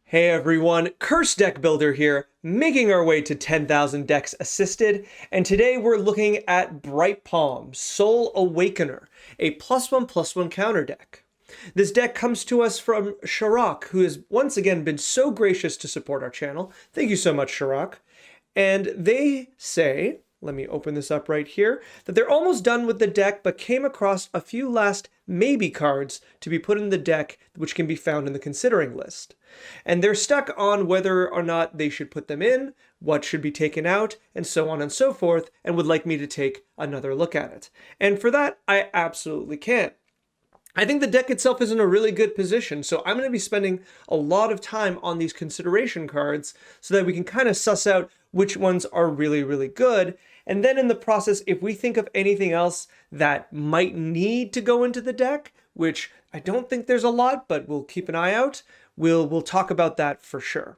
Hey everyone, Curse Deck Builder here, making our way to 10,000 decks assisted, and today we're looking at Bright Palm Soul Awakener, a +1/+1 counter deck. This deck comes to us from Sharak, who has once again been so gracious to support our channel. Thank you so much, Sharak. And they say, let me open this up right here, that they're almost done with the deck, but came across a few last maybe cards to be put in the deck, which can be found in the considering list. And they're stuck on whether or not they should put them in, what should be taken out, and so on and so forth, and would like me to take another look at it. And for that, I absolutely can. I think the deck itself is in a really good position, so I'm going to be spending a lot of time on these consideration cards so that we can kind of suss out which ones are really, really good. And then in the process, if we think of anything else that might need to go into the deck, which I don't think there's a lot, but we'll keep an eye out, we'll talk about that for sure.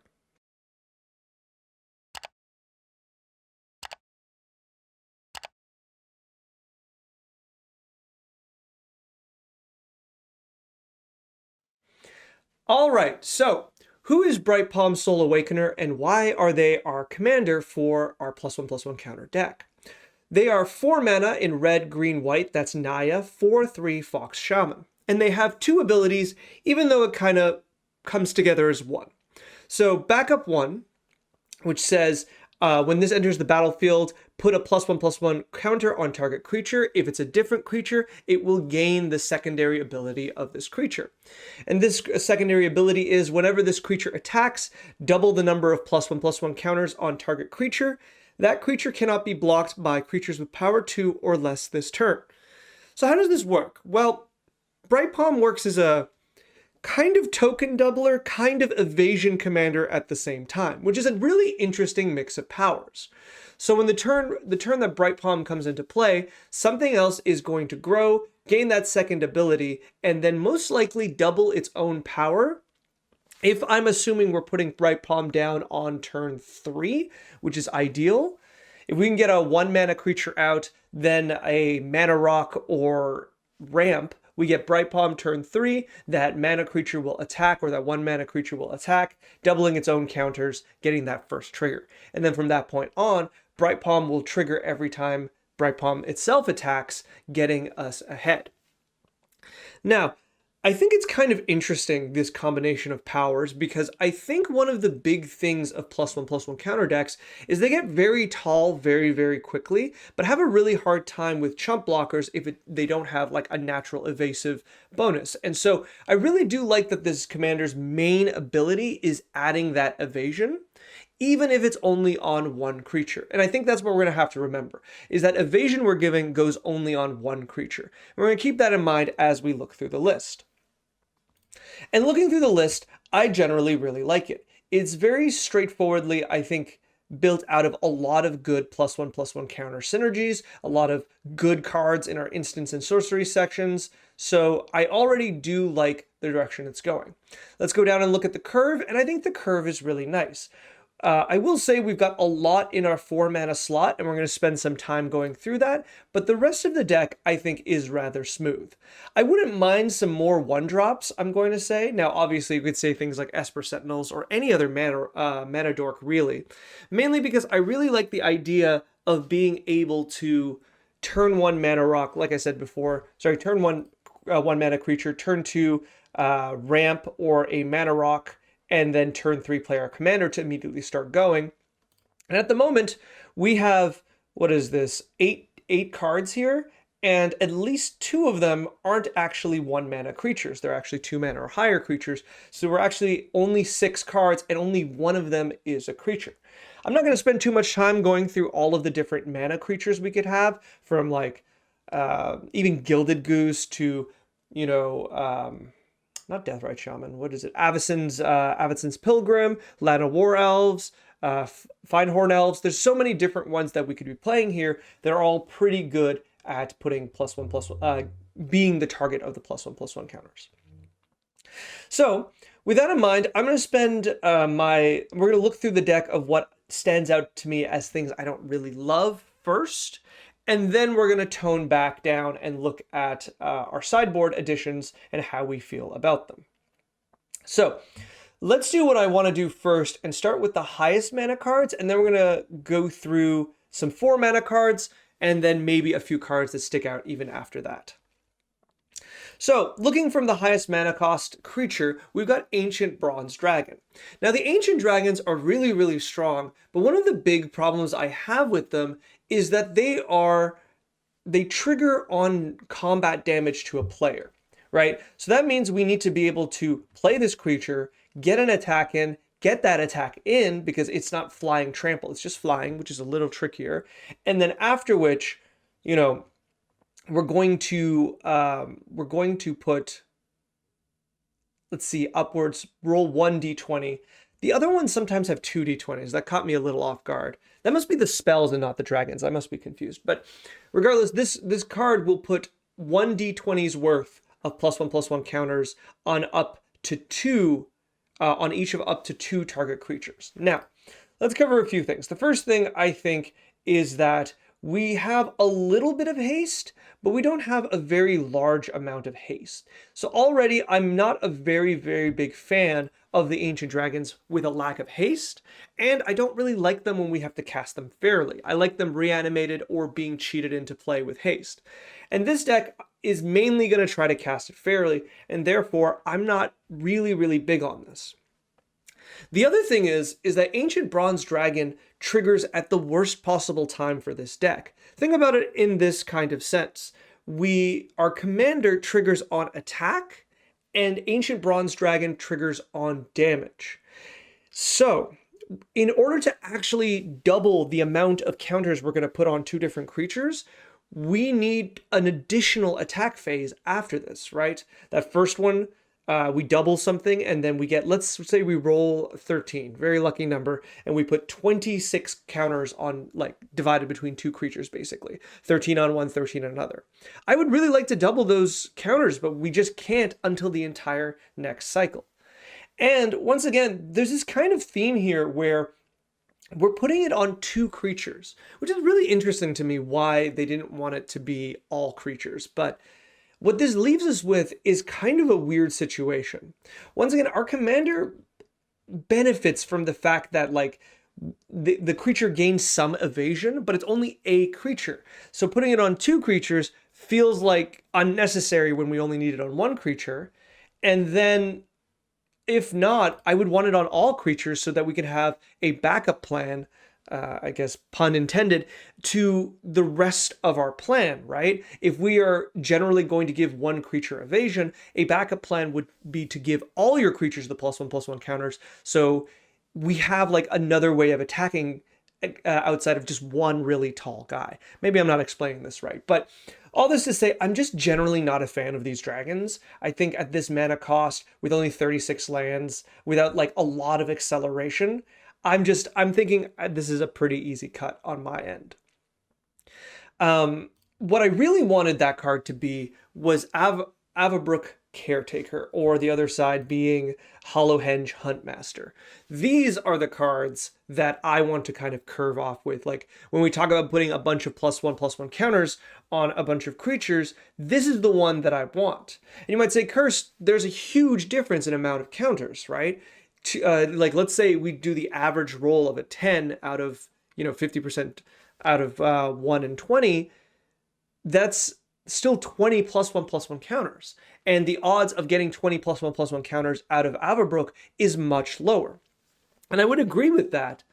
All right, so who is Bright Palm Soul Awakener and why are they our commander for our +1/+1 counter deck? They are 4 mana in red, green, white, that's Naya, 4/3 Fox Shaman. And they have 2 abilities, even though it kind of comes together as one. So backup 1, which says, when this enters the battlefield, put a +1/+1 counter on target creature. If it's a different creature, it will gain the secondary ability of this creature. And this secondary ability is whenever this creature attacks, double the number of +1/+1 counters on target creature. That creature cannot be blocked by creatures with power 2 or less this turn. So how does this work? Well, Bright Palm works as a kind of token doubler, kind of evasion commander at the same time, which is a really interesting mix of powers. So when the turn that Bright Palm comes into play, something else is going to grow, gain that second ability, and then most likely double its own power. If I'm assuming we're putting Bright Palm down on turn 3, which is ideal, if we can get a 1 mana creature out, then a mana rock or ramp, we get Bright Palm turn 3, that mana creature will attack, or that 1 mana creature will attack, doubling its own counters, getting that first trigger. And then from that point on, Bright Palm will trigger every time Bright Palm itself attacks, getting us ahead. Now, I think it's kind of interesting, this combination of powers, because I think one of the big things of +1/+1 counter decks is they get very tall very, very quickly, but have a really hard time with chump blockers if they don't have like a natural evasive bonus. And so I really do like that this commander's main ability is adding that evasion, even if it's only on one creature. And I think that's what we're going to have to remember, is that evasion we're giving goes only on one creature. And we're going to keep that in mind as we look through the list. And looking through the list, I generally really like it. It's very straightforwardly, I think, built out of a lot of good +1/+1 counter synergies, a lot of good cards in our instance and sorcery sections. So I already do like the direction it's going. Let's go down and look at the curve, and I think the curve is really nice. I will say we've got a lot in our 4 mana slot, and we're going to spend some time going through that, but the rest of the deck, I think, is rather smooth. I wouldn't mind some more 1-drops, I'm going to say. Now, obviously, you could say things like Esper Sentinels or any other mana dork, really. Mainly because I really like the idea of being able to turn 1 mana rock, like I said before, turn 1 mana creature, turn 2 ramp or a mana rock, and then turn 3 play our commander to immediately start going. And at the moment, we have, what is this, eight cards here, and at least 2 of them aren't actually 1 mana creatures. They're actually 2 mana or higher creatures. So we're actually only 6 cards, and only 1 of them is a creature. I'm not going to spend too much time going through all of the different mana creatures we could have, from like even Gilded Goose to, you know, not Deathrite Shaman, what is it? Avacyn's Pilgrim, Lana War Elves, Finehorn Elves. There's so many different ones that we could be playing here. They're all pretty good at putting +1/+1, being the target of the +1/+1 counters. So with that in mind, I'm going to spend we're going to look through the deck of what stands out to me as things I don't really love first. And then we're going to tone back down and look at our sideboard additions and how we feel about them. So Let's do what I want to do first and start with the highest mana cards, and then we're going to go through some 4 mana cards, and then maybe a few cards that stick out even after that. So, looking from the highest mana cost creature, we've got Ancient Bronze Dragon. Now, the Ancient Dragons are really, really strong, but one of the big problems I have with them is that they trigger on combat damage to a player, right? So that means we need to be able to play this creature, get an attack in, get that attack in because it's not flying trample, it's just flying, which is a little trickier. And then after which, you know, we're going to put, let's see, upwards, roll 1d20. The other ones sometimes have 2d20s. That caught me a little off guard. That must be the spells and not the dragons. I must be confused. But regardless, this card will put 1d20's worth of +1/+1 counters on up to 2, on each of up to 2 target creatures. Now, let's cover a few things. The first thing I think is that we have a little bit of haste, but we don't have a very large amount of haste. So already I'm not a very, very big fan of the Ancient Dragons with a lack of haste, and I don't really like them when we have to cast them fairly. I like them reanimated or being cheated into play with haste. And this deck is mainly going to try to cast it fairly, and therefore I'm not really, really big on this. The other thing is that Ancient Bronze Dragon triggers at the worst possible time for this deck. Think about it in this kind of sense. Our commander triggers on attack, and Ancient Bronze Dragon triggers on damage. So, in order to actually double the amount of counters we're going to put on 2 different creatures, we need an additional attack phase after this, right? That first one, we double something, and then we get, let's say we roll 13, very lucky number, and we put 26 counters on, like, divided between 2 creatures, basically. 13 on one, 13 on another. I would really like to double those counters, but we just can't until the entire next cycle. And once again, there's this kind of theme here where we're putting it on 2 creatures, which is really interesting to me why they didn't want it to be all creatures, but what this leaves us with is kind of a weird situation. Once again, our commander benefits from the fact that, like, the creature gains some evasion, but it's only a creature. So putting it on 2 creatures feels like unnecessary when we only need it on 1 creature. And then, if not, I would want it on all creatures so that we could have a backup plan, I guess pun intended, to the rest of our plan, right? If we are generally going to give 1 creature evasion, a backup plan would be to give all your creatures the +1/+1 counters, so we have like another way of attacking outside of just 1 really tall guy. Maybe I'm not explaining this right, but all this to say, I'm just generally not a fan of these dragons. I think at this mana cost, with only 36 lands, without like a lot of acceleration, I'm thinking this is a pretty easy cut on my end. What I really wanted that card to be was Avabrook Caretaker, or the other side being Hollowhenge Huntmaster. These are the cards that I want to kind of curve off with. Like when we talk about putting a bunch of +1/+1 counters on a bunch of creatures, this is the one that I want. And you might say, Curse, there's a huge difference in amount of counters, right? Like let's say we do the average roll of a 10 out of 50% out of 1 and 20, that's still 20 +1/+1 counters, and the odds of getting 20 +1/+1 counters out of Avabrook is much lower. And I would agree with that,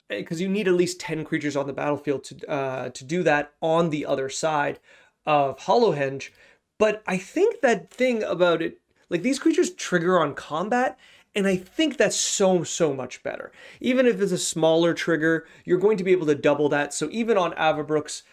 because you need at least 10 creatures on the battlefield to do that on the other side of Hollowhenge. But I think that thing about it, like these creatures trigger on combat, and I think that's so much better. Even if it's a smaller trigger, you're going to be able to double that. So even on Avabrook's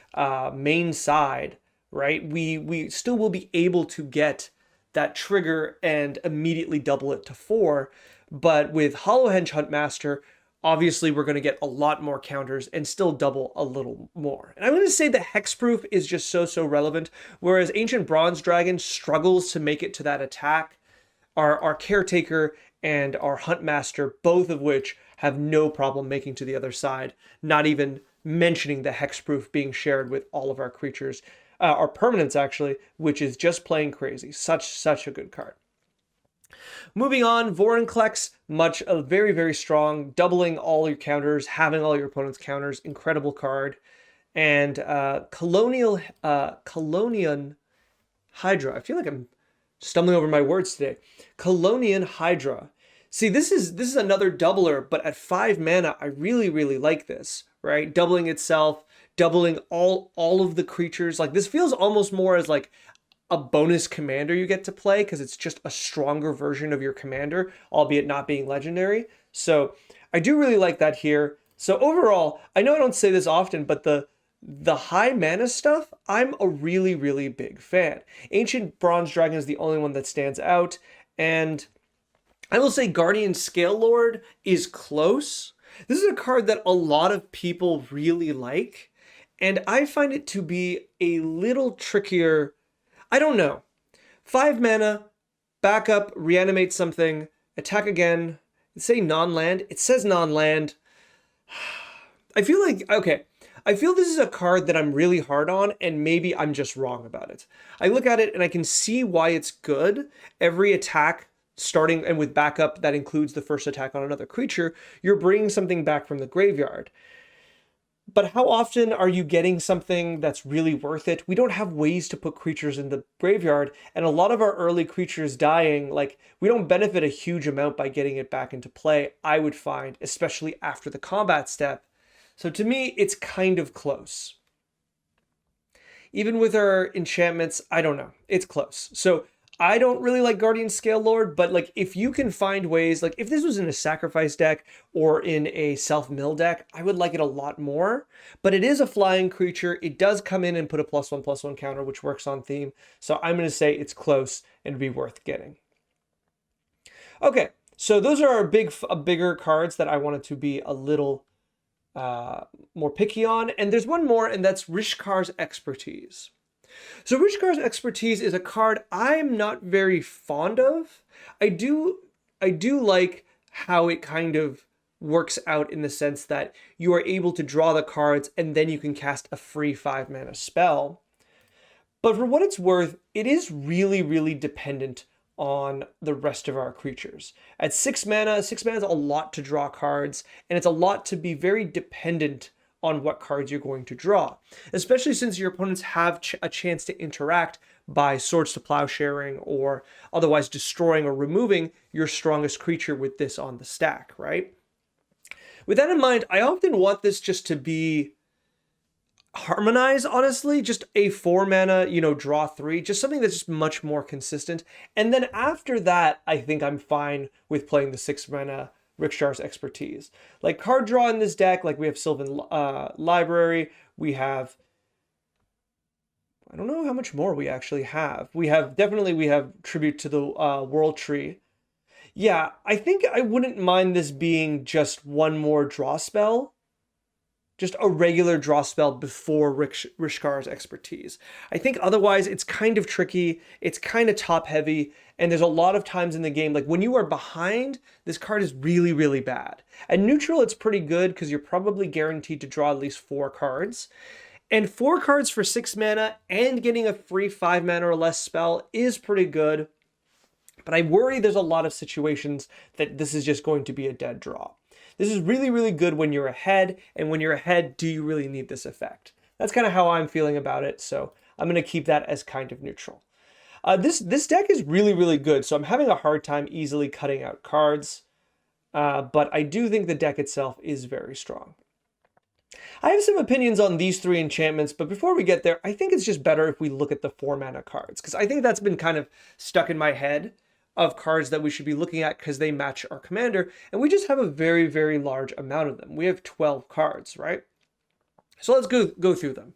main side, right, we still will be able to get that trigger and immediately double it to 4. But with Hollowhenge Huntmaster, obviously we're going to get a lot more counters and still double a little more. And I'm going to say the hexproof is just so relevant, whereas Ancient Bronze Dragon struggles to make it to that attack. Our Caretaker and our Huntmaster, both of which have no problem making to the other side, not even mentioning the hexproof being shared with all of our creatures, our permanents actually, which is just plain crazy. Such a good card. Moving on, Vorinclex, very, very strong, doubling all your counters, having all your opponent's counters, incredible card. And Colonian Hydra. I feel like I'm stumbling over my words today. Colonian Hydra. See, this is another doubler, but at 5 mana, I really, really like this, right? Doubling itself, doubling all of the creatures. Like, this feels almost more as like a bonus commander you get to play because it's just a stronger version of your commander, albeit not being legendary. So I do really like that here. So overall, I know I don't say this often, but the high mana stuff, I'm a really, really big fan. Ancient Bronze Dragon is the only one that stands out, and I will say Guardian Scale Lord is close. This is a card that a lot of people really like, and I find it to be a little trickier. I don't know. 5 mana, backup, reanimate something, attack again, say non-land. It says non-land. I feel like, okay, I feel this is a card that I'm really hard on, and maybe I'm just wrong about it. I look at it and I can see why it's good. Every attack, starting and with backup, that includes the first attack on another creature, you're bringing something back from the graveyard. But how often are you getting something that's really worth it? We don't have ways to put creatures in the graveyard, and a lot of our early creatures dying, like, we don't benefit a huge amount by getting it back into play, I would find, especially after the combat step. So to me, it's kind of close. Even with our enchantments, I don't know. It's close. So I don't really like Guardian Scale Lord, but like if you can find ways, like if this was in a sacrifice deck or in a self-mill deck, I would like it a lot more. But it is a flying creature. It does come in and put a +1/+1 counter, which works on theme. So I'm going to say it's close and be worth getting. Okay, so those are our bigger cards that I wanted to be a little more picky on. And there's one more, and that's Rishkar's Expertise. So Rishkar's Expertise is a card I'm not very fond of. I do like how it kind of works out in the sense that you are able to draw the cards and then you can cast a free 5 mana spell. But for what it's worth, it is really, really dependent on the rest of our creatures. At 6 mana, 6 mana is a lot to draw cards, and it's a lot to be very dependent on what cards you're going to draw, especially since your opponents have a chance to interact by Swords to Plowsharing or otherwise destroying or removing your strongest creature with this on the stack, right? With that in mind, I often want this just to be harmonized, honestly, just a 4 mana, draw 3, just something that's just much more consistent. And then after that, I think I'm fine with playing the 6 mana Rishkar's Expertise. Like card draw in this deck, like we have Sylvan Library, we have, I don't know how much more we actually have. We have Tribute to the World Tree. Yeah, I think I wouldn't mind this being just one more draw spell. Just a regular draw spell before Rishkar's Expertise. I think otherwise it's kind of tricky, it's kind of top heavy, and there's a lot of times in the game, like when you are behind, this card is really, really bad. At neutral, it's pretty good because you're probably guaranteed to draw at least 4 cards. And 4 cards for 6 mana and getting a free 5 mana or less spell is pretty good. But I worry there's a lot of situations that this is just going to be a dead draw. This is really, really good when you're ahead, and when you're ahead, do you really need this effect? That's kind of how I'm feeling about it, so I'm going to keep that as kind of neutral. This deck is really, really good, so I'm having a hard time easily cutting out cards, but I do think the deck itself is very strong. I have some opinions on these 3 enchantments, but before we get there, I think it's just better if we look at the 4 mana cards, because I think that's been kind of stuck in my head of cards that we should be looking at because they match our commander, and we just have a very, very large amount of them. We have 12 cards, right? So let's go through them.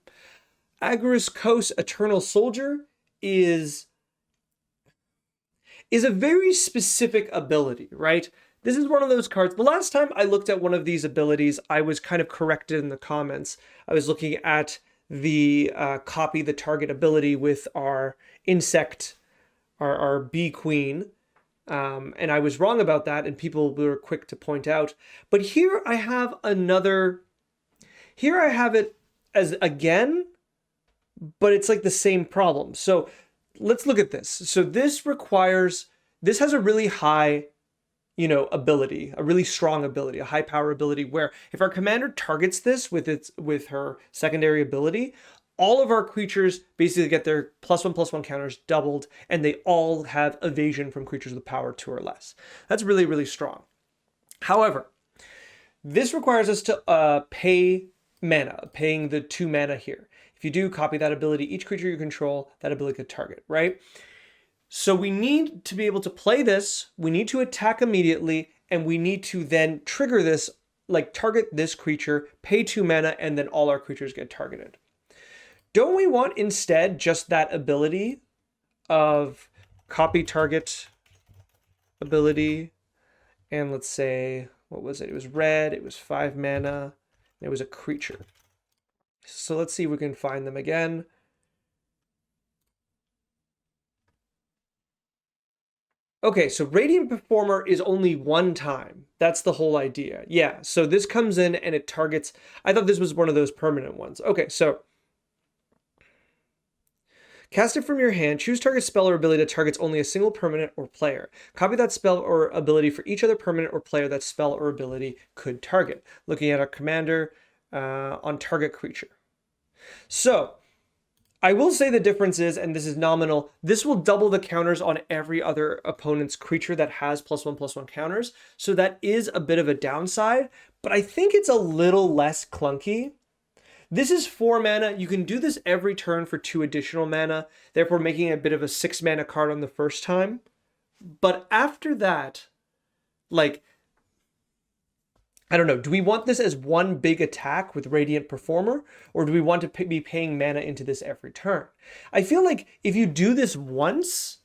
Agorist Kos Eternal Soldier is a very specific ability, right? This is one of those cards. The last time I looked at one of these abilities, I was kind of corrected in the comments. I was looking at the copy the target ability with our insect, our bee queen, and I was wrong about that, and people were quick to point out. But here I have it as again, but it's like the same problem. So let's look at this. So this requires this has a really high, ability, a really strong ability, a high power ability, where if our commander targets this with her secondary ability, all of our creatures basically get their +1/+1 counters doubled, and they all have evasion from creatures with power 2 or less. That's really, really strong. However, this requires us to pay mana, paying the 2 mana here. If you do, copy that ability. Each creature you control, that ability could target, right? So we need to be able to play this, we need to attack immediately, and we need to then trigger this, like target this creature, pay 2 mana, and then all our creatures get targeted. Don't we want instead just that ability of copy target ability? And let's say, what was it? It was red, it was 5 mana, and it was a creature. So let's see if we can find them again. Okay, so Radiant Performer is only one time. That's the whole idea. Yeah, so this comes in and it targets... I thought this was one of those permanent ones. Okay, so... Cast it from your hand. Choose target spell or ability that targets only a single permanent or player. Copy that spell or ability for each other permanent or player that spell or ability could target. Looking at our commander on target creature. So... I will say the difference is, and this is nominal, this will double the counters on every other opponent's creature that has +1/+1 counters. So that is a bit of a downside, but I think it's a little less clunky. This is 4 mana. You can do this every turn for 2 additional mana, therefore making it a bit of a 6 mana card on the first time. But after that, like, I don't know, do we want this as one big attack with Radiant Performer, or do we want to be paying mana into this every turn? I feel like if you do this once,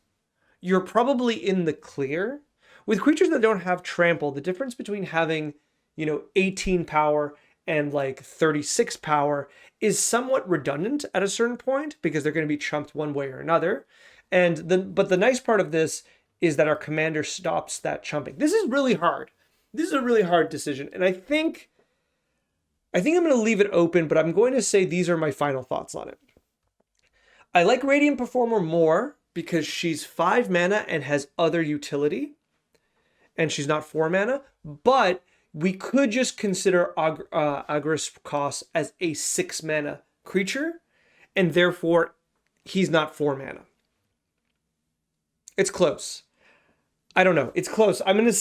you're probably in the clear. With creatures that don't have trample, the difference between having, 18 power and like 36 power is somewhat redundant at a certain point, because they're going to be chumped one way or another. But the nice part of this is that our commander stops that chumping. This is really hard. This is a really hard decision, and I think I'm going to leave it open, but I'm going to say these are my final thoughts on it. I like Radiant Performer more because she's 5 mana and has other utility, and she's not 4 mana, but we could just consider Agris Kos as a 6 mana creature, and therefore he's not 4 mana. It's close. I don't know. It's close. I'm gonna leave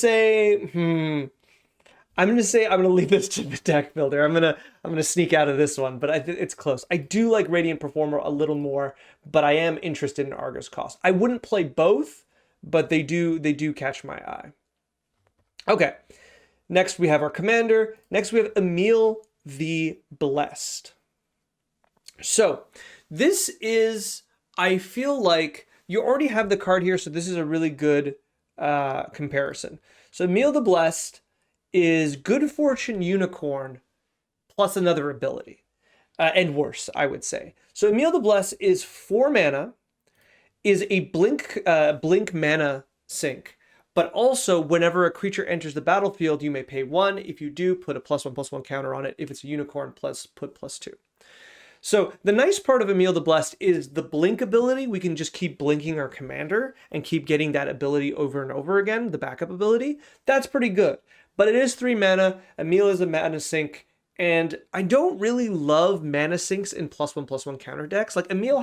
this to the deck builder. I'm gonna sneak out of this one, but it's close. I do like Radiant Performer a little more, but I am interested in Argus Cost. I wouldn't play both, but they do catch my eye. Okay. Next we have our commander. Next we have Emil the Blessed. So this is, I feel like you already have the card here, so this is a really good comparison. So Emil the Blessed is Good Fortune Unicorn plus another ability, and worse, I would say. So Emil the Blessed is 4 mana, is a blink mana sink, but also whenever a creature enters the battlefield, you may pay 1. If you do, put a +1/+1 counter on it. If it's a unicorn, put +2. So the nice part of Emil the Blessed is the blink ability. We can just keep blinking our commander and keep getting that ability over and over again, the backup ability. That's pretty good. But it is 3 mana. Emil is a mana sink. And I don't really love mana sinks in +1/+1 counter decks. Like Emil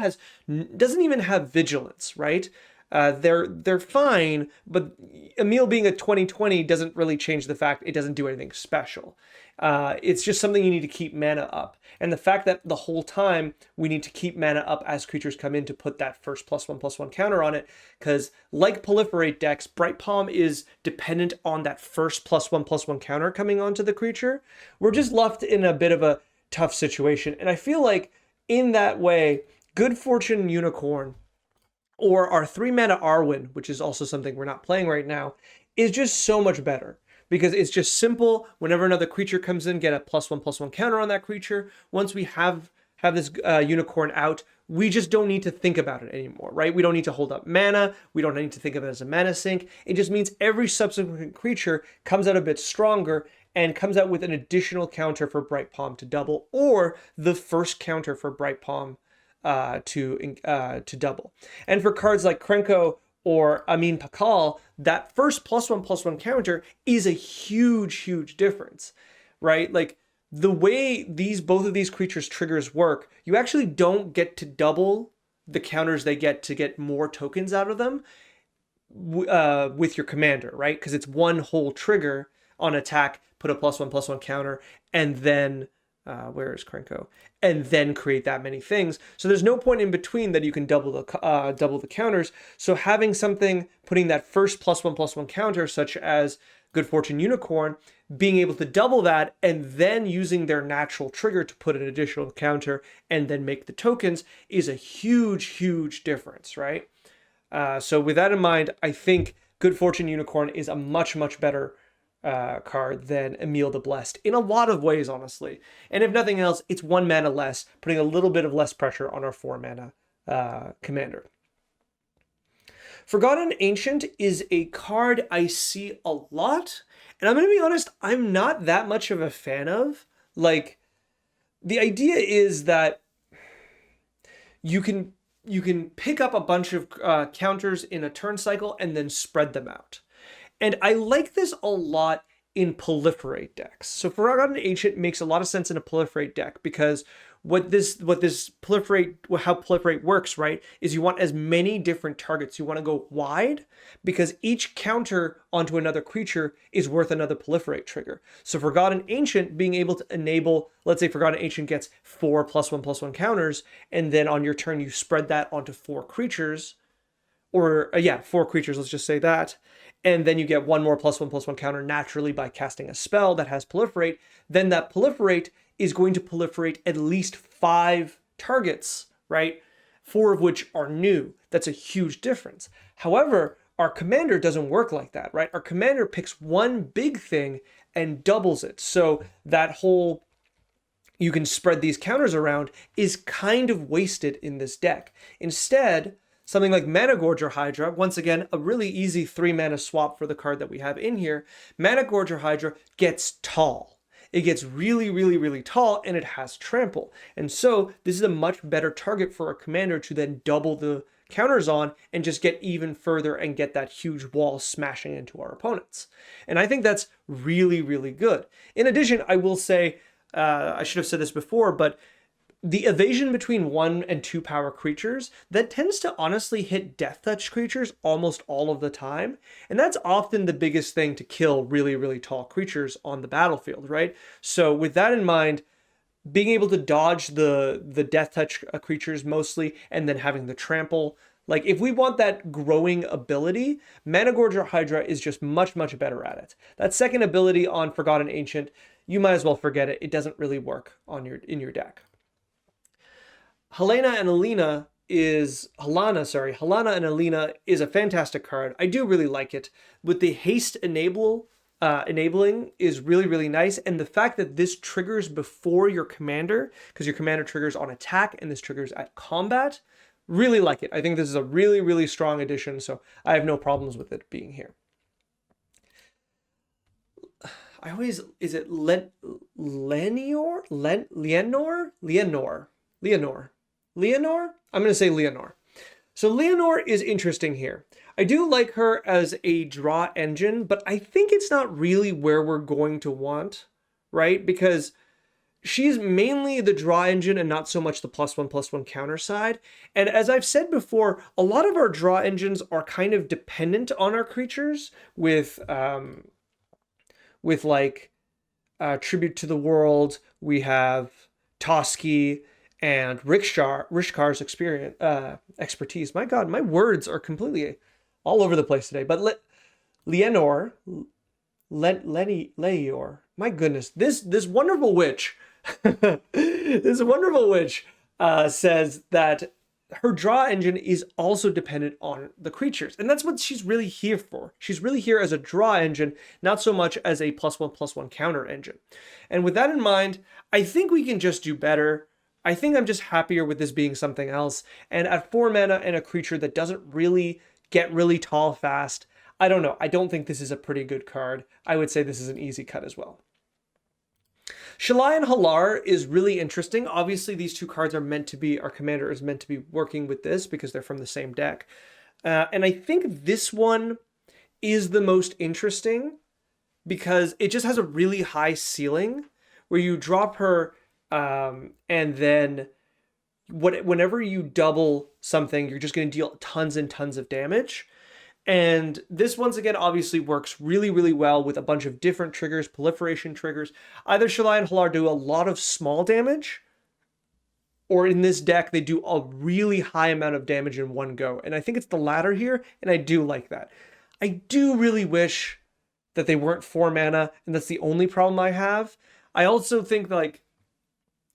doesn't even have vigilance, right? They're fine, but Emil being a 20/20 doesn't really change the fact it doesn't do anything special. It's just something you need to keep mana up. And the fact that the whole time we need to keep mana up as creatures come in to put that first +1/+1 counter on it, because like Proliferate decks, Bright Palm is dependent on that first +1/+1 counter coming onto the creature. We're just left in a bit of a tough situation. And I feel like in that way, Good Fortune Unicorn or our 3 mana Arwen, which is also something we're not playing right now, is just so much better. Because it's just simple. Whenever another creature comes in, get a +1/+1 counter on that creature. Once we have this unicorn out, we just don't need to think about it anymore, right? We don't need to hold up mana. We don't need to think of it as a mana sink. It just means every subsequent creature comes out a bit stronger and comes out with an additional counter for Bright Palm to double, or the first counter for Bright Palm to double. And for cards like Krenko or Amin Pakal, that first +1/+1 counter is a huge, huge difference, right? Like the way both of these creatures' triggers work, you actually don't get to double the counters they get to get more tokens out of them with your commander, right? Because it's one whole trigger on attack, put a +1/+1 counter, and then where is Krenko? And then create that many things. So there's no point in between that you can double the counters. So having something putting that first +1/+1 counter, such as Good Fortune Unicorn, being able to double that and then using their natural trigger to put an additional counter and then make the tokens is a huge, huge difference, right? So with that in mind, I think Good Fortune Unicorn is a much, much better card than Emil the Blessed in a lot of ways, honestly. And if nothing else, it's 1 mana less, putting a little bit of less pressure on our 4 mana commander. Forgotten Ancient is a card I see a lot, and I'm going to be honest, I'm not that much of a fan of. Like, the idea is that you can pick up a bunch of counters in a turn cycle and then spread them out. And I like this a lot in proliferate decks. So Forgotten Ancient makes a lot of sense in a proliferate deck because how proliferate works, right, is you want as many different targets. You want to go wide because each counter onto another creature is worth another proliferate trigger. So Forgotten Ancient being able to enable, let's say Forgotten Ancient gets 4 +1/+1 counters, and then on your turn you spread that onto 4 creatures, or 4 creatures, let's just say that, and then you get 1 more +1/+1 counter naturally by casting a spell that has proliferate, then that proliferate is going to proliferate at least 5 targets, right? 4 of which are new. That's a huge difference. However, our commander doesn't work like that, right? Our commander picks one big thing and doubles it. So that whole you can spread these counters around is kind of wasted in this deck. Instead, something like Mana Gorger Hydra, once again, a really easy 3 mana swap for the card that we have in here. Mana Gorger Hydra gets tall. It gets really, really, really tall, and it has trample. And so this is a much better target for a commander to then double the counters on and just get even further and get that huge wall smashing into our opponents. And I think that's really, really good. In addition, I will say, I should have said this before, but the evasion between 1 and 2 power creatures, that tends to honestly hit Death Touch creatures almost all of the time. And that's often the biggest thing to kill really, really tall creatures on the battlefield, right? So with that in mind, being able to dodge the Death Touch creatures mostly, and then having the trample, like if we want that growing ability, Mana Gorger Hydra is just much, much better at it. That second ability on Forgotten Ancient, you might as well forget it. It doesn't really work on in your deck. Helena and Alina is a fantastic card. I do really like it. With the haste enabling is really, really nice. And the fact that this triggers before your commander, because your commander triggers on attack and this triggers at combat, really like it. I think this is a really, really strong addition, so I have no problems with it being here. Is it Leonor? I'm going to say Leonor. So Leonor is interesting here. I do like her as a draw engine, but I think it's not really where we're going to want, right? Because she's mainly the draw engine and not so much the +1/+1 counter side. And as I've said before, a lot of our draw engines are kind of dependent on our creatures with like Tribute to the World. We have Toski and Rishkar's expertise. My God, my words are completely all over the place today. But Leonor, my goodness, this wonderful witch, says that her draw engine is also dependent on the creatures. And that's what she's really here for. She's really here as a draw engine, not so much as a +1/+1 counter engine. And with that in mind, I think we can just do better. I think I'm just happier with this being something else. And at 4 mana and a creature that doesn't really get really tall fast, I don't know. I don't think this is a pretty good card. I would say this is an easy cut as well. Shalai and Halar is really interesting. Obviously, these two cards are meant to be, our commander is meant to be working with this because they're from the same deck. And I think this one is the most interesting because it just has a really high ceiling where you drop her and then whenever you double something, you're just going to deal tons and tons of damage. And this, once again, obviously works really, really well with a bunch of different triggers, proliferation triggers. Either Shalai and Halar do a lot of small damage, or in this deck, they do a really high amount of damage in one go. And I think it's the latter here, and I do like that. I do really wish that they weren't 4 mana, and that's the only problem I have. I also think, like,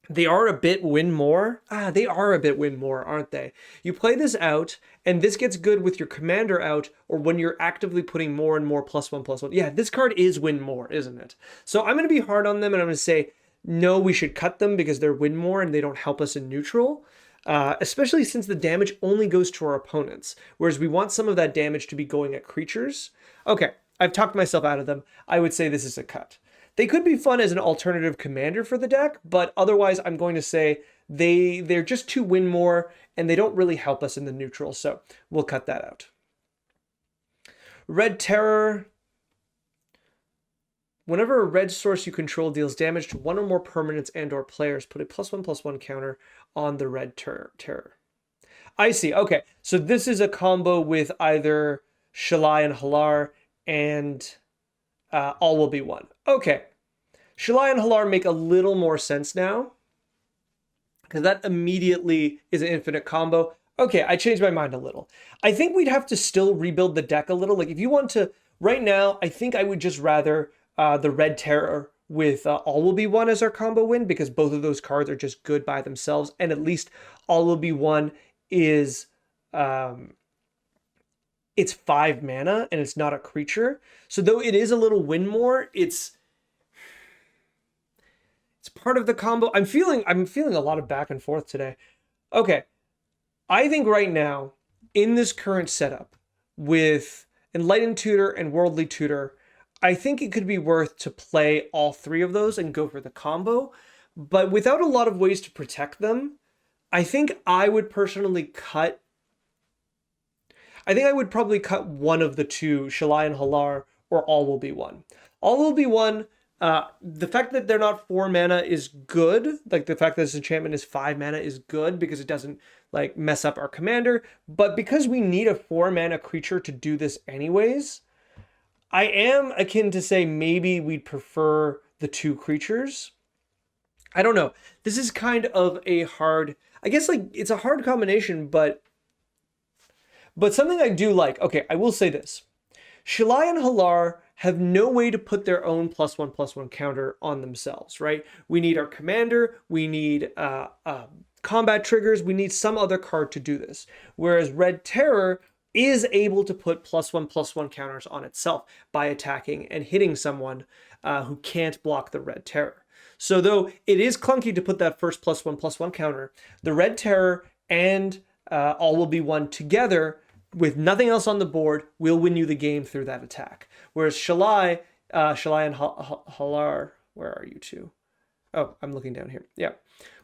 they are a bit win more. They are a bit win more, aren't they? You play this out, and this gets good with your commander out, or when you're actively putting more and more +1/+1. Yeah, this card is win more, isn't it? So I'm going to be hard on them, and I'm going to say, no, we should cut them because they're win more and they don't help us in neutral. Especially since the damage only goes to our opponents, whereas we want some of that damage to be going at creatures. Okay, I've talked myself out of them. I would say this is a cut. They could be fun as an alternative commander for the deck, but otherwise I'm going to say they're just too win more and they don't really help us in the neutral, so we'll cut that out. Red Terror. Whenever a red source you control deals damage to one or more permanents and or players, put a +1/+1 counter on the red terror. I see. Okay, so this is a combo with either Shalai and Halar and all will be one. Okay, Shalai and Halar make a little more sense now because that immediately is an infinite combo. Okay, I changed my mind a little. I think we'd have to still rebuild the deck a little. Like if you want to, right now, I think I would just rather the Red Terror with All Will Be One as our combo win because both of those cards are just good by themselves, and at least All Will Be One is it's 5 mana and it's not a creature. So though it is a little win more, it's part of the combo. I'm feeling a lot of back and forth today. Okay, I think right now in this current setup with Enlightened Tutor and Worldly Tutor, I think it could be worth to play all 3 of those and go for the combo, but without a lot of ways to protect them, I think I would personally cut. I think I would probably cut one of the 2, Shalai and Halar, or All Will Be One. All Will Be One, the fact that they're not 4 mana is good. Like the fact that this enchantment is 5 mana is good because it doesn't like mess up our commander. But because we need a 4 mana creature to do this anyways, I am akin to say maybe we'd prefer the 2 creatures. I don't know. This is kind of a hard, I guess like it's a hard combination, but something I do like. Okay, I will say this. Shalai and Halar have no way to put their own +1/+1 counter on themselves, right? We need our commander, we need combat triggers, we need some other card to do this. Whereas Red Terror is able to put +1/+1 counters on itself by attacking and hitting someone who can't block the Red Terror. So though it is clunky to put that first +1/+1 counter, the Red Terror and All Will Be One together with nothing else on the board will win you the game through that attack. Whereas Shalai and Halar, where are you two? Oh, I'm looking down here. Yeah.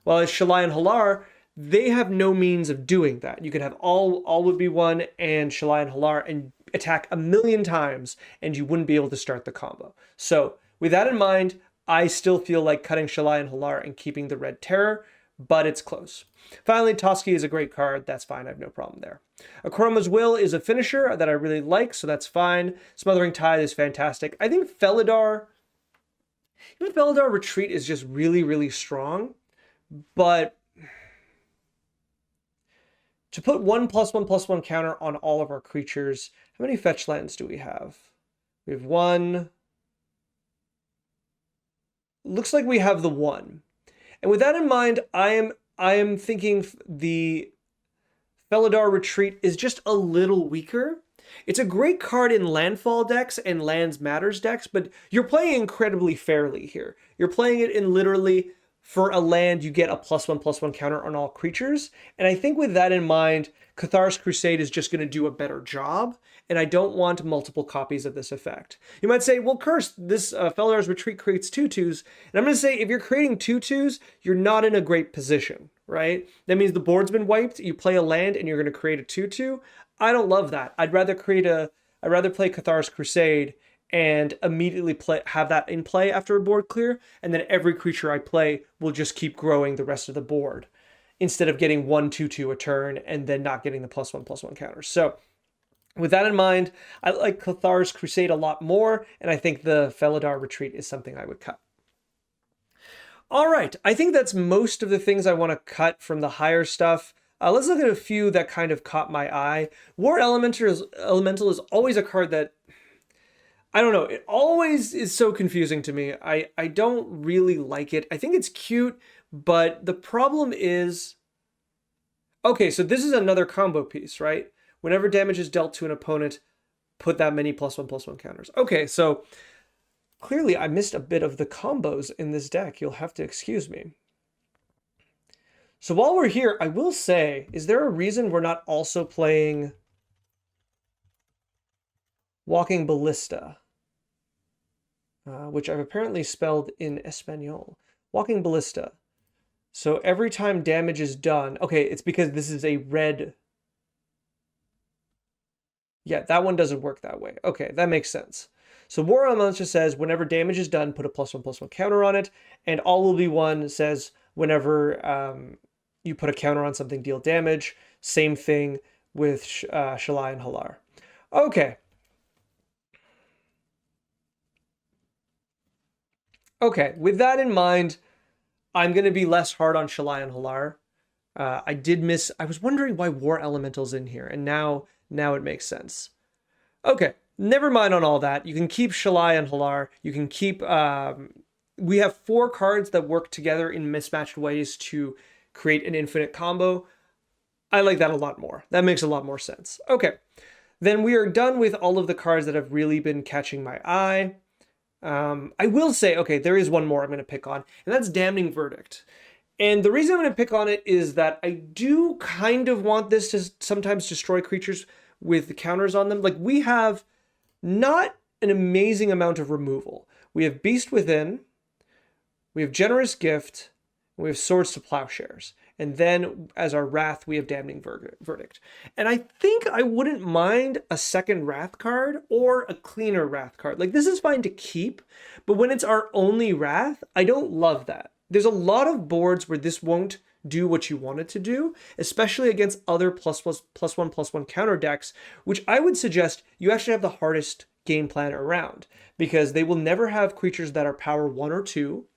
Well, as Shalai and Halar, they have no means of doing that. You could have all Would Be One and Shalai and Halar and attack 1,000,000 times and you wouldn't be able to start the combo. So with that in mind, I still feel like cutting Shalai and Halar and keeping the Red Terror, but it's close. Finally, Toski is a great card. That's fine. I have no problem there. Akroma's Will is a finisher that I really like, so that's fine. Smothering Tide is fantastic. I think Felidar Retreat is just really, really strong, but to put one +1/+1 counter on all of our creatures, how many fetch lands do we have? We have 1. Looks like we have the 1. And with that in mind, I am thinking the Felidar Retreat is just a little weaker. It's a great card in landfall decks and lands matters decks, but you're playing incredibly fairly here. You're playing it in literally for a land, you get a +1/+1 counter on all creatures. And I think with that in mind, Cathar's Crusade is just going to do a better job. And I don't want multiple copies of this effect. You might say, well, Curse, this Felidar's Retreat creates 2/2s. And I'm going to say, if you're creating 2/2s, you're not in a great position, right? That means the board's been wiped, you play a land, and you're going to create a 2/2. I don't love that. I'd rather play Cathar's Crusade and immediately have that in play after a board clear, and then every creature I play will just keep growing the rest of the board instead of getting 1/2/2 a turn and then not getting the +1/+1 counters. So with that in mind, I like Cathar's Crusade a lot more, and I think the Felidar Retreat is something I would cut. All right, I think that's most of the things I want to cut from the higher stuff. Let's look at a few that kind of caught my eye. War Elemental is always a card that, I don't know, it always is so confusing to me. I don't really like it. I think it's cute, but the problem is, okay, so this is another combo piece, right? Whenever damage is dealt to an opponent, put that many +1/+1 counters. Okay, so clearly I missed a bit of the combos in this deck. You'll have to excuse me. So while we're here, I will say, is there a reason we're not also playing Walking Ballista? Which I've apparently spelled in Espanol. Walking Ballista. So every time damage is done, okay, it's because this is a red. Yeah, that one doesn't work that way. Okay, that makes sense. So War Elemental says whenever damage is done, put a +1/+1 counter on it, and All Will Be One says whenever you put a counter on something, deal damage. Same thing with Shalai and Halar. Okay. Okay, with that in mind, I'm going to be less hard on Shalai and Halar. I was wondering why War Elemental's in here, and now it makes sense. Okay, never mind on all that. You can keep Shalai and Halar. You can keep... we have 4 cards that work together in mismatched ways to create an infinite combo. I like that a lot more. That makes a lot more sense. Okay, then we are done with all of the cards that have really been catching my eye. I will say, okay, there is one more I'm going to pick on, and that's Damning Verdict. And the reason I'm going to pick on it is that I do kind of want this to sometimes destroy creatures with the counters on them. Like, we have not an amazing amount of removal. We have Beast Within, we have Generous Gift, and we have Swords to Plowshares. And then as our Wrath, we have Damning Verdict. And I think I wouldn't mind a second Wrath card or a cleaner Wrath card. Like, this is fine to keep, but when it's our only Wrath, I don't love that. There's a lot of boards where this won't do what you want it to do, especially against other +1/+1 counter decks, which I would suggest you actually have the hardest game plan around, because they will never have creatures that are power 1 or 2,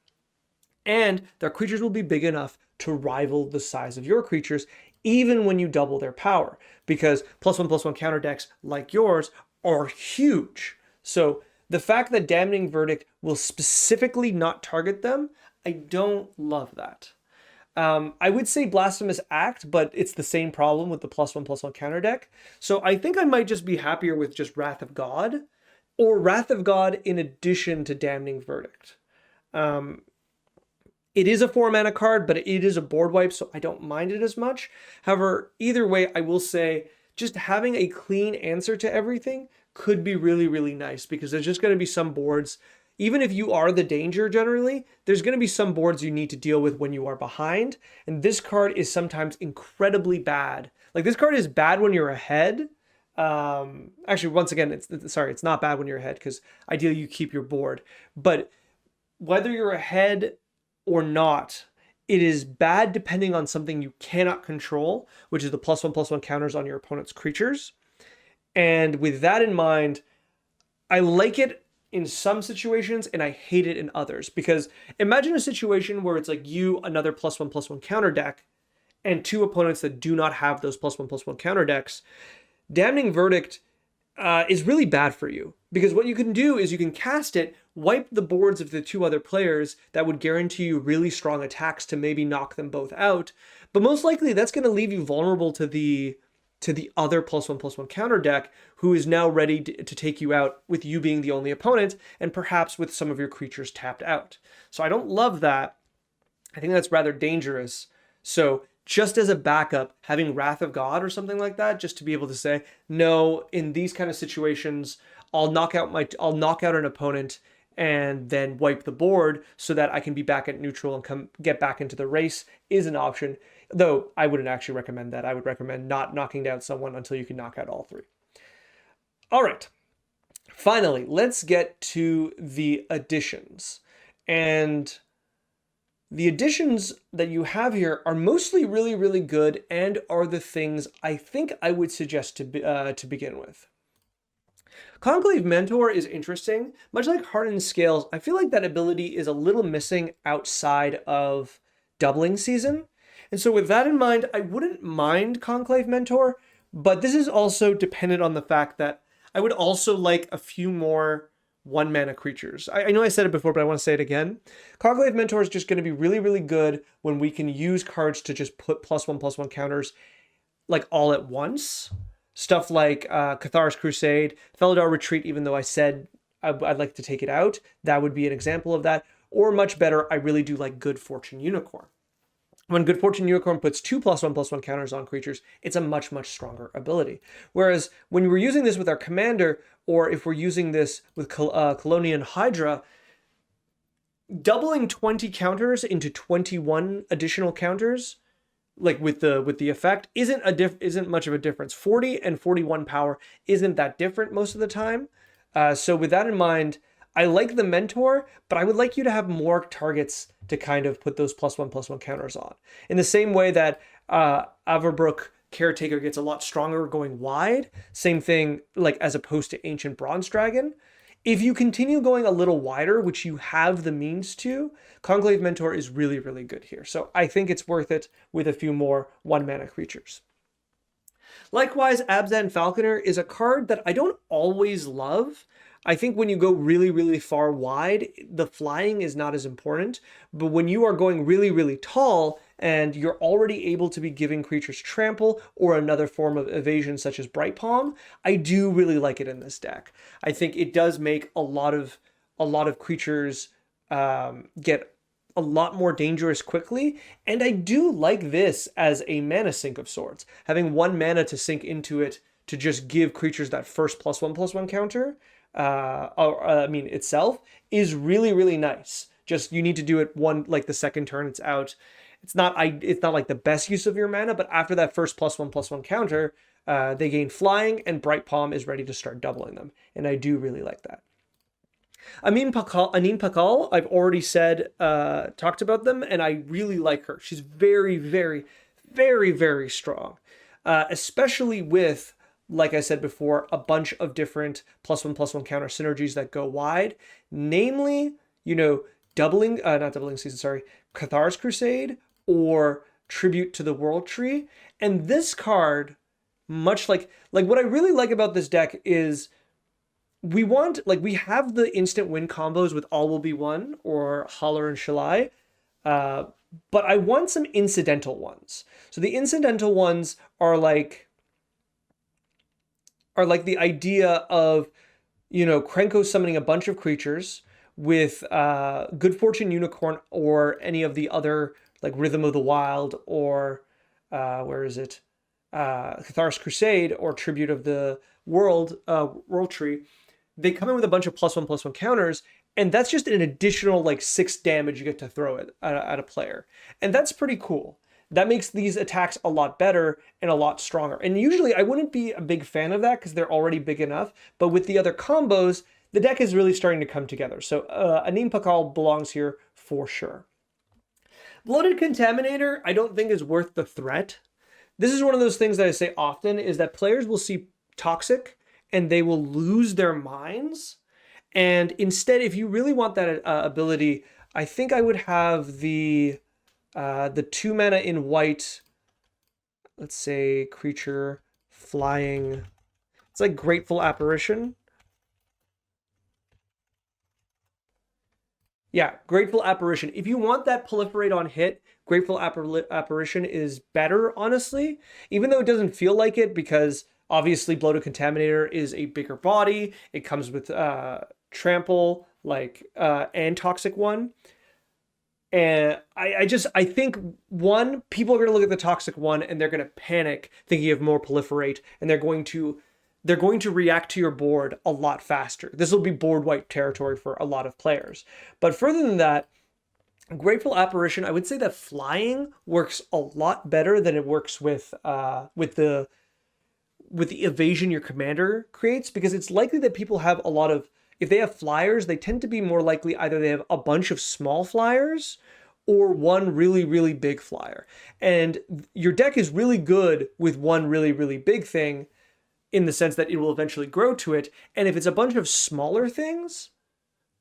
and their creatures will be big enough to rival the size of your creatures, even when you double their power, because +1/+1 counter decks like yours are huge. So the fact that Damning Verdict will specifically not target them, I don't love that. I would say Blasphemous Act, but it's the same problem with the +1/+1 counter deck. So I think I might just be happier with just Wrath of God, or Wrath of God in addition to Damning Verdict. It is a 4-mana card, but it is a board wipe, so I don't mind it as much. However, either way, I will say just having a clean answer to everything could be really, really nice, because there's just going to be some boards, even if you are the danger generally, there's going to be some boards you need to deal with when you are behind, and this card is sometimes incredibly bad. Like, this card is bad when you're ahead. Actually, once again, it's not bad when you're ahead, because ideally you keep your board. But whether you're ahead or not, it is bad depending on something you cannot control, which is the +1/+1 counters on your opponent's creatures. And with that in mind, I like it in some situations and I hate it in others, because imagine a situation where it's like you, another +1/+1 counter deck, and 2 opponents that do not have those +1/+1 counter decks. Damning Verdict is really bad for you, because what you can do is you can cast it, wipe the boards of the 2 other players that would guarantee you really strong attacks to maybe knock them both out, but most likely that's going to leave you vulnerable to the other +1/+1 counter deck, who is now ready to take you out with you being the only opponent, and perhaps with some of your creatures tapped out. So I don't love that. I think that's rather dangerous. So just as a backup, having Wrath of God or something like that, just to be able to say, no, in these kind of situations, I'll knock out an opponent and then wipe the board so that I can be back at neutral and get back into the race, is an option. Though I wouldn't actually recommend that. I would recommend not knocking down someone until you can knock out all three. All right. Finally, let's get to the additions. And the additions that you have here are mostly really, really good and are the things I think I would suggest to begin with. Conclave Mentor is interesting. Much like Hardened Scales, I feel like that ability is a little missing outside of doubling season. And so with that in mind, I wouldn't mind Conclave Mentor, but this is also dependent on the fact that I would also like a few more 1-mana creatures. I know I said it before, but I want to say it again. Conclave Mentor is just going to be really, really good when we can use cards to just put +1/+1 counters like all at once. Stuff like Cathar's Crusade, Felidar Retreat, even though I said I'd like to take it out, that would be an example of that. Or much better, I really do like Good Fortune Unicorn. When Good Fortune Unicorn puts 2 +1/+1 counters on creatures, it's a much, much stronger ability. Whereas when we're using this with our commander, or if we're using this with Colonian Hydra, doubling 20 counters into 21 additional counters, like with the effect, isn't much of a difference. 40 and 41 power isn't that different most of the time. So with that in mind, I like the Mentor, but I would like you to have more targets to kind of put those +1/+1 counters on. In the same way that Averbrook Caretaker gets a lot stronger going wide, same thing like as opposed to Ancient Bronze Dragon. If you continue going a little wider, which you have the means to, Conclave Mentor is really, really good here. So I think it's worth it with a few more 1-mana creatures. Likewise, Abzan Falconer is a card that I don't always love. I think when you go really, really far wide, the flying is not as important. But when you are going really, really tall and you're already able to be giving creatures trample or another form of evasion such as Bright Palm, I do really like it in this deck. I think it does make a lot of creatures get a lot more dangerous quickly, and I do like this as a mana sink of sorts. Having 1 mana to sink into it to just give creatures that first +1/+1 counter, itself is really, really nice. Just you need to do it like the second turn it's out. It's not like the best use of your mana, but after that first +1/+1 counter, they gain flying, and Bright Palm is ready to start doubling them, and I do really like that. Anin Pakal, I've already said, talked about them, and I really like her. She's very, very, very, very strong, especially with, like I said before, a bunch of different +1/+1 counter synergies that go wide, namely, Cathar's Crusade or Tribute to the World Tree. And this card, much like what I really like about this deck is we have the instant win combos with All Will Be One or Holler and Shalai, but I want some incidental ones. So the incidental ones are like the idea of, Krenko summoning a bunch of creatures with Good Fortune Unicorn or any of the other, like Rhythm of the Wild or, Cathar's Crusade or Tribute of the World Tree. They come in with a bunch of +1/+1 counters, and that's just an additional 6 damage you get to throw at a player. And that's pretty cool. That makes these attacks a lot better and a lot stronger. And usually I wouldn't be a big fan of that because they're already big enough. But with the other combos, the deck is really starting to come together. So Anin Pakal belongs here for sure. Bloated Contaminator, I don't think is worth the threat. This is one of those things that I say often is that players will see Toxic and they will lose their minds. And instead, if you really want that ability, I think I would have the 2 mana in white, let's say creature flying. It's like Grateful Apparition. Yeah, Grateful Apparition. If you want that proliferate on hit, Grateful Apparition is better, honestly, even though it doesn't feel like it because obviously Bloated Contaminator is a bigger body. It comes with trample and Toxic One. And I think people are going to look at the Toxic One and they're going to panic thinking of more proliferate, and they're going to react to your board a lot faster. This will be board wipe territory for a lot of players. But further than that, Grateful Apparition, I would say that flying works a lot better than it works with the evasion your commander creates, because it's likely that people have a lot of, if they have flyers, they tend to be more likely either they have a bunch of small flyers or one really, really big flyer. And your deck is really good with one really, really big thing in the sense that it will eventually grow to it. And if it's a bunch of smaller things,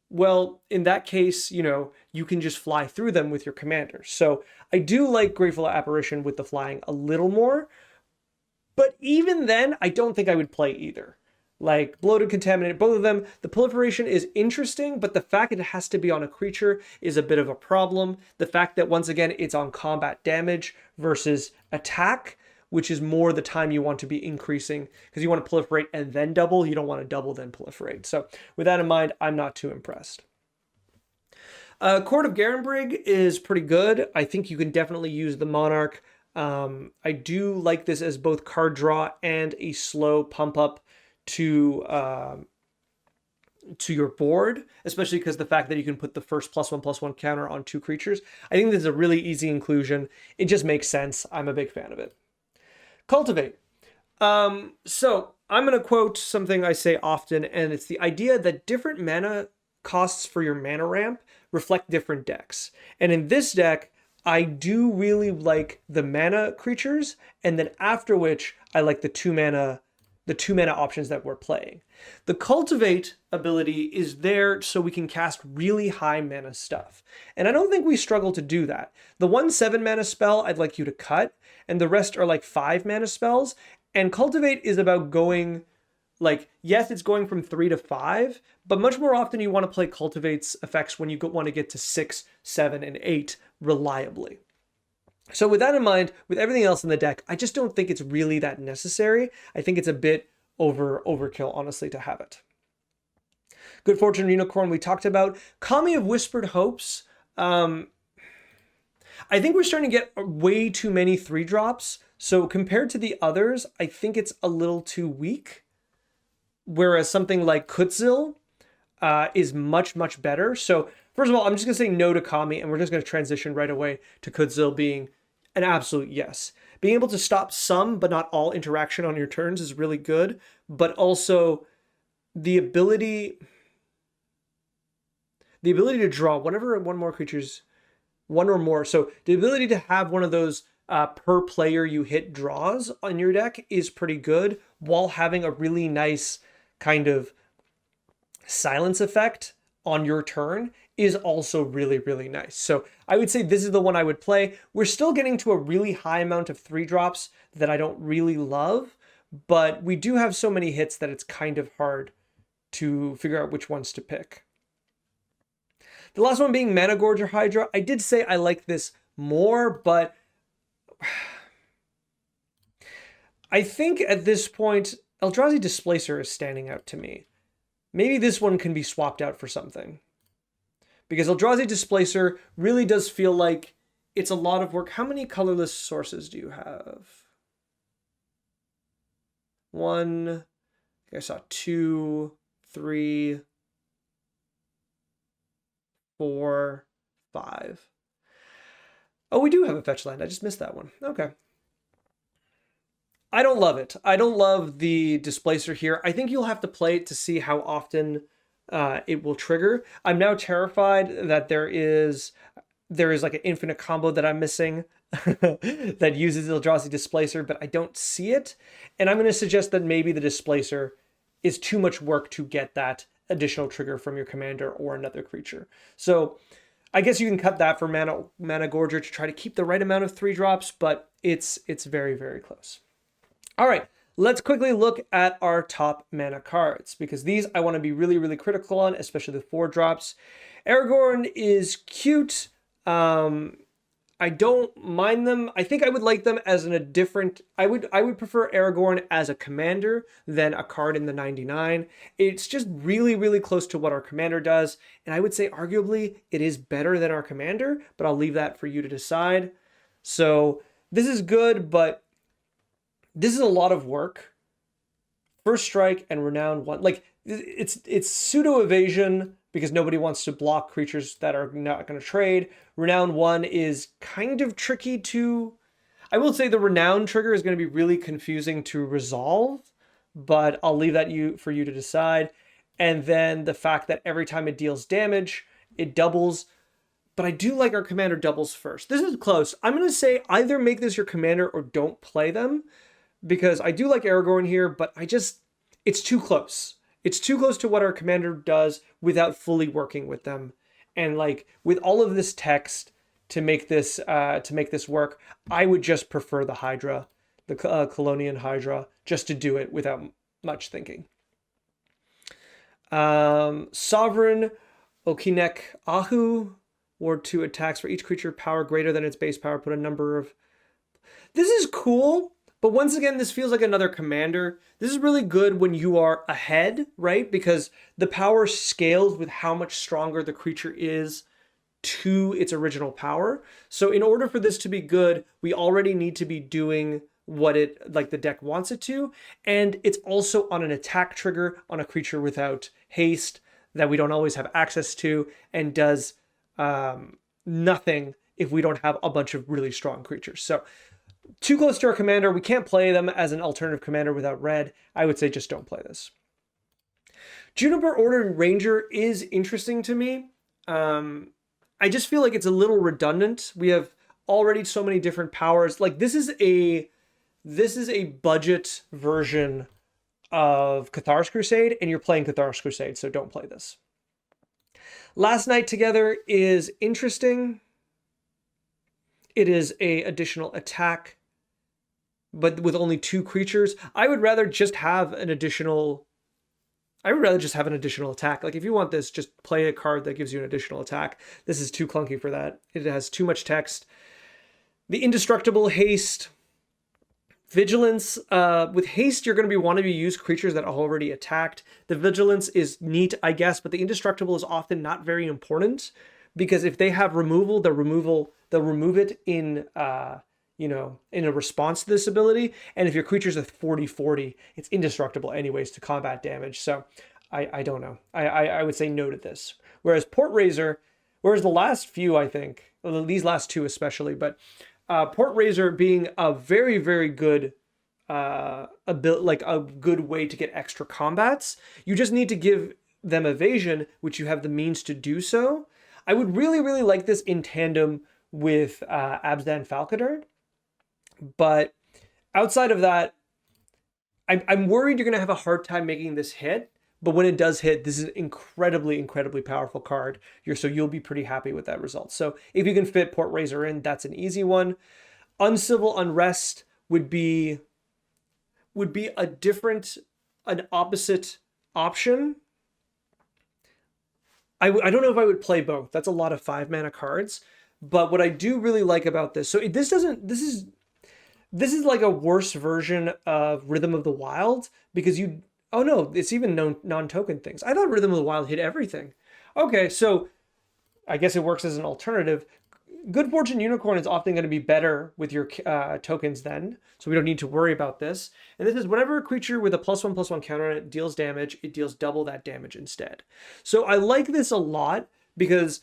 well, in that case, you know, you can just fly through them with your commander. So I do like Grateful Apparition with the flying a little more, but even then, I don't think I would play either. Like Bloated, Contaminated, both of them, the proliferation is interesting, but the fact that it has to be on a creature is a bit of a problem. The fact that, once again, it's on combat damage versus attack, which is more the time you want to be increasing, because you want to proliferate and then double. You don't want to double then proliferate. So with that in mind, I'm not too impressed. Court of Garenbrig is pretty good. I think you can definitely use the Monarch. I do like this as both card draw and a slow pump up to your board, especially because the fact that you can put the first +1/+1 counter on 2 creatures. I think this is a really easy inclusion. It just makes sense. I'm a big fan of it. Cultivate. So I'm going to quote something I say often, and it's the idea that different mana costs for your mana ramp reflect different decks. And in this deck, I do really like the mana creatures, and then after which I like the two mana options that we're playing. The Cultivate ability is there so we can cast really high mana stuff. And I don't think we struggle to do that. The 1/7 mana spell I'd like you to cut, and the rest are like 5 mana spells. And Cultivate is about going, like, yes, it's going from 3 to 5, but much more often you want to play Cultivate's effects when you want to get to 6, 7, and 8 reliably. So with that in mind, with everything else in the deck, I just don't think it's really that necessary. I think it's a bit overkill, honestly, to have it. Good Fortune Unicorn we talked about. Kami of Whispered Hopes. I think we're starting to get way too many 3-drops. So compared to the others, I think it's a little too weak. Whereas something like Kutzil is much, much better. So first of all, I'm just going to say no to Kami, and we're just going to transition right away to Kutzil being an absolute yes. Being able to stop some, but not all interaction on your turns is really good. But also the ability to draw one or more. So the ability to have one of those per player you hit draws on your deck is pretty good, while having a really nice kind of silence effect on your turn is also really, really nice. So I would say this is the one I would play. We're still getting to a really high amount of 3-drops that I don't really love, but we do have so many hits that it's kind of hard to figure out which ones to pick. The last one being Mana Gorger Hydra. I did say I like this more, but I think at this point, Eldrazi Displacer is standing out to me. Maybe this one can be swapped out for something. Because Eldrazi Displacer really does feel like it's a lot of work. How many colorless sources do you have? 1, I saw 2, 3, 4, 5. Oh, we do have a fetch land. I just missed that one. Okay. I don't love it. I don't love the Displacer here. I think you'll have to play it to see how often it will trigger. I'm now terrified that there is like an infinite combo that I'm missing that uses Eldrazi Displacer, but I don't see it. And I'm going to suggest that maybe the Displacer is too much work to get that additional trigger from your commander or another creature. So I guess you can cut that for Mana Gorger to try to keep the right amount of 3-drops, but it's very, very close. All right, let's quickly look at our top mana cards, because these I want to be really, really critical on, especially the 4-drops. Aragorn is cute. I don't mind them. I think I would like them as I would prefer Aragorn as a commander than a card in the 99. It's just really, really close to what our commander does, and I would say arguably it is better than our commander, but I'll leave that for you to decide. So this is good, but this is a lot of work. First Strike and Renown 1. Like, it's pseudo evasion because nobody wants to block creatures that are not going to trade. Renown 1 is kind of tricky to... I will say the Renown trigger is going to be really confusing to resolve, but I'll leave that for you to decide. And then the fact that every time it deals damage, it doubles. But I do like our commander doubles first. This is close. I'm going to say either make this your commander or don't play them, because I do like Aragorn here, but it's too close. It's too close to what our commander does without fully working with them. And like with all of this text to make this work, I would just prefer the Hydra, the Colonian Hydra, just to do it without much thinking. Sovereign Okinek Ahu. Ward 2 attacks for each creature power greater than its base power. Put a number of... This is cool, but once again, this feels like another commander. This is really good when you are ahead, right? Because the power scales with how much stronger the creature is to its original power. So in order for this to be good, we already need to be doing what the deck wants it to. And it's also on an attack trigger on a creature without haste that we don't always have access to, and does nothing if we don't have a bunch of really strong creatures. So too close to our commander. We can't play them as an alternative commander without red. I would say just don't play this. Juniper Order Ranger is interesting to me. I just feel like it's a little redundant. We have already so many different powers. Like this is a budget version of Cathar's Crusade, and you're playing Cathar's Crusade, so don't play this. Last Night Together is interesting. It is a additional attack, but with only 2 creatures. I would rather just have an additional attack. Like if you want this, just play a card that gives you an additional attack. This is too clunky for that. It has too much text. The Indestructible Haste. Vigilance. With haste, you're going to want to use creatures that are already attacked. The vigilance is neat, I guess, but the indestructible is often not very important, because if they have removal, they'll remove it in in a response to this ability. And if your creature's a 40/40, it's indestructible anyways to combat damage. So I don't know. I would say no to this. Whereas the last few, I think, well, these last 2 especially, but Port Razor being a very, very good a good way to get extra combats. You just need to give them evasion, which you have the means to do so. I would really, really like this in tandem with Abzan Falconer. But outside of that, I'm worried you're going to have a hard time making this hit. But when it does hit, this is an incredibly, incredibly powerful card. So you'll be pretty happy with that result. So if you can fit Port Razor in, that's an easy one. Uncivil Unrest would be an opposite option. I don't know if I would play both. That's a lot of 5-mana cards. But what I do really like about this, so this is like a worse version of Rhythm of the Wild, because oh no, it's even non-token things. I thought Rhythm of the Wild hit everything. Okay, so I guess it works as an alternative. Good Fortune Unicorn is often going to be better with your tokens then, so we don't need to worry about this. And this is whenever a creature with a +1/+1 counter on it deals damage, it deals double that damage instead. So I like this a lot, because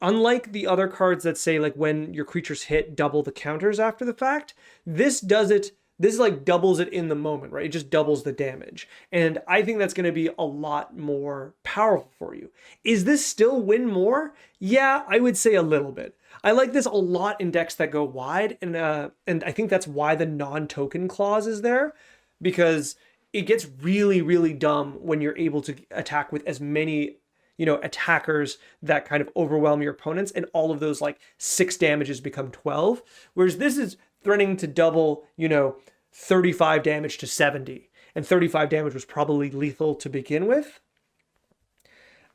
unlike the other cards that say like when your creatures hit, double the counters after the fact, this does it. This like doubles it in the moment, right? It just doubles the damage. And I think that's going to be a lot more powerful for you. Is this still win more? Yeah, I would say a little bit. I like this a lot in decks that go wide. And I think that's why the non-token clause is there, because it gets really, really dumb when you're able to attack with as many attackers that kind of overwhelm your opponents, and all of those like 6 damages become 12. Whereas this is threatening to double, 35 damage to 70. And 35 damage was probably lethal to begin with.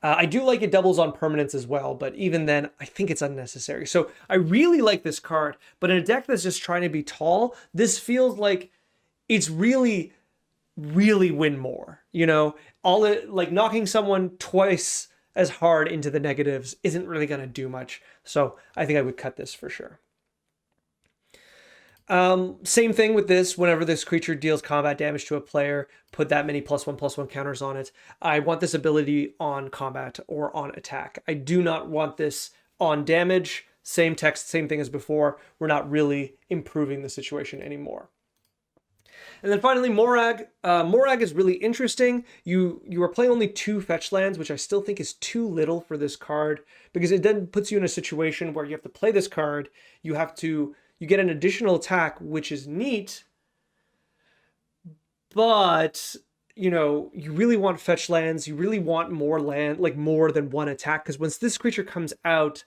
I do like it doubles on permanents as well, but even then, I think it's unnecessary. So I really like this card, but in a deck that's just trying to be tall, this feels like it's really, really win more. Like knocking someone twice as hard into the negatives isn't really going to do much. So I think I would cut this for sure. Same thing with this. Whenever this creature deals combat damage to a player, put that many +1/+1 counters on it. I want this ability on combat or on attack. I do not want this on damage. Same text, same thing as before. We're not really improving the situation anymore. And then finally, Morag. Morag is really interesting. You are playing only 2 fetch lands, which I still think is too little for this card, because it then puts you in a situation where you have to play this card. You get an additional attack, which is neat, but you really want fetch lands. You really want more land, like more than one attack, because once this creature comes out,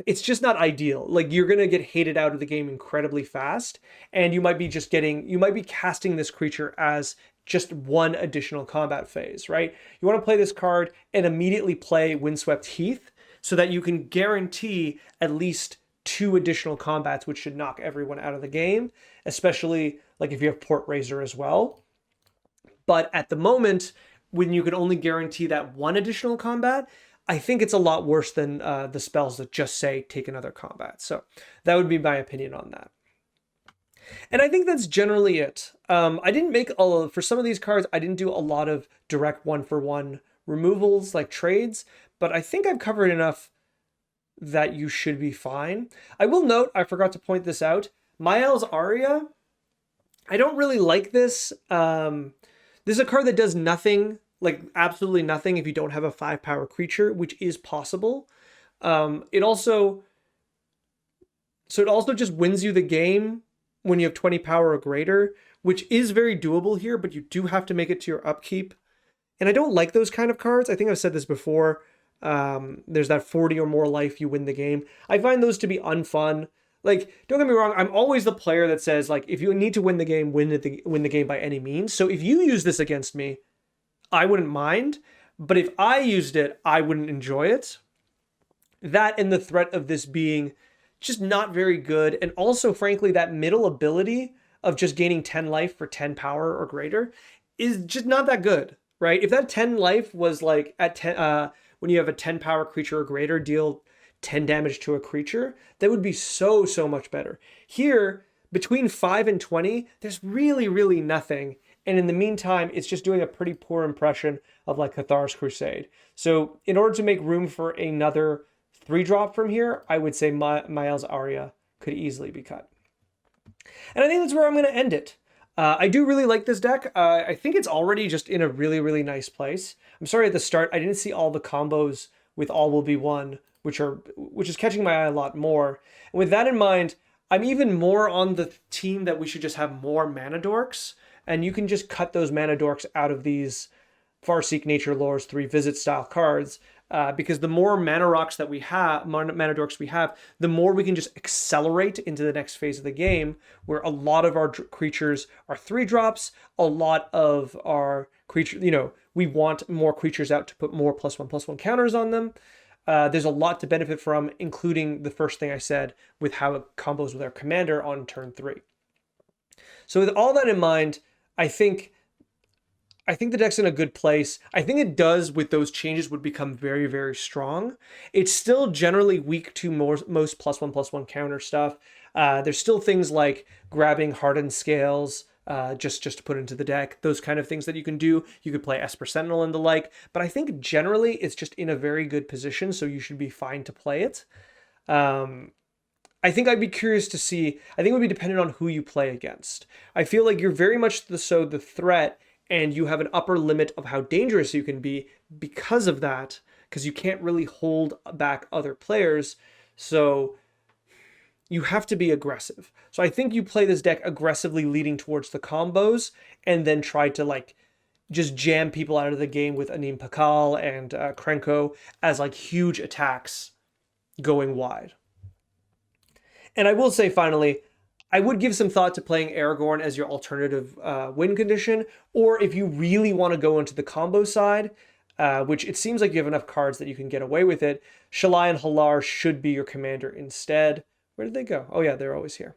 it's just not ideal. Like, you're going to get hated out of the game incredibly fast, and you might be casting this creature as just one additional combat phase, right? You want to play this card and immediately play Windswept Heath so that you can guarantee at least 2 additional combats, which should knock everyone out of the game, especially like if you have Port Razor as well. But at the moment, when you can only guarantee that 1 additional combat, I think it's a lot worse than the spells that just say take another combat. So that would be my opinion on that. And I think that's generally it. I didn't make for some of these cards, I didn't do a lot of direct 1-for-1 removals like trades, but I think I've covered enough that you should be fine. I will note, I forgot to point this out, Mael's Aria, I don't really like this. This is a card that does nothing, like absolutely nothing, if you don't have a 5-power creature, which is possible. It also just wins you the game when you have 20 power or greater, which is very doable here, but you do have to make it to your upkeep. And I don't like those kind of cards. I think I've said this before. There's that 40 or more life, you win the game. I find those to be unfun. Like, don't get me wrong, I'm always the player that says, like, if you need to win the game, win the game by any means. So if you use this against me, I wouldn't mind. But if I used it, I wouldn't enjoy it. That and the threat of this being just not very good. And also, frankly, that middle ability of just gaining 10 life for 10 power or greater is just not that good, right? If that 10 life was like at 10, when you have a 10 power creature or greater, deal 10 damage to a creature, that would be so much better. Here, between 5 and 20, there's really nothing. And in the meantime, it's just doing a pretty poor impression of like Cathar's Crusade. So in order to make room for another 3-drop from here, I would say Mael's Aria could easily be cut. And I think that's where I'm going to end it. I do really like this deck. I think it's already just in a really nice place. I'm sorry at the start, I didn't see all the combos with All Will Be One, which is catching my eye a lot more. And with that in mind, I'm even more on the team that we should just have more mana dorks, and you can just cut those mana dorks out of these Farseek, Nature Lores, 3 visit style cards, because the more mana dorks we have, the more we can just accelerate into the next phase of the game, where a lot of our creatures are 3-drops, a lot of our creatures, we want more creatures out to put more +1/+1 counters on them. There's a lot to benefit from, including the first thing I said with how it combos with our commander on turn 3. So with all that in mind, I think the deck's in a good place. I think it does, with those changes, would become very strong. It's still generally weak to most +1/+1 counter stuff. There's still things like grabbing Hardened Scales, just to put into the deck, those kind of things that you can do. You could play Esper Sentinel and the like, but I think generally it's just in a very good position, so you should be fine to play it. I think I'd be curious to see, I think it would be dependent on who you play against. I feel like you're very much the threat, and you have an upper limit of how dangerous you can be because of that, because you can't really hold back other players, so you have to be aggressive. So I think you play this deck aggressively leading towards the combos, and then try to like just jam people out of the game with Anim Pakal and Krenko as like huge attacks going wide. And I will say finally, I would give some thought to playing Aragorn as your alternative win condition, or if you really want to go into the combo side, which it seems like you have enough cards that you can get away with it, Shalai and Halar should be your commander instead. Where did they go? Oh yeah, they're always here.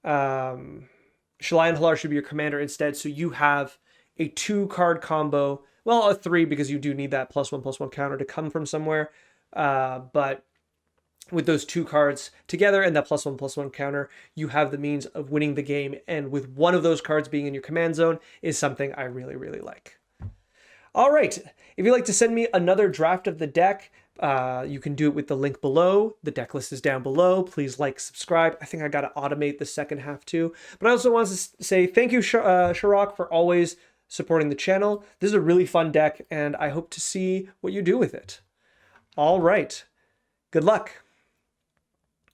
Shalai and Halar should be your commander instead, so you have a 2-card combo, well, a 3, because you do need that +1/+1 counter to come from somewhere, but with those two cards together and that +1/+1 counter, you have the means of winning the game. And with one of those cards being in your command zone is something I really, really like. All right, if you'd like to send me another draft of the deck, you can do it with the link below. The deck list is down below. Please like, subscribe. I think I got to automate the second half too. But I also want to say thank you, Sharok, for always supporting the channel. This is a really fun deck, and I hope to see what you do with it. All right, good luck.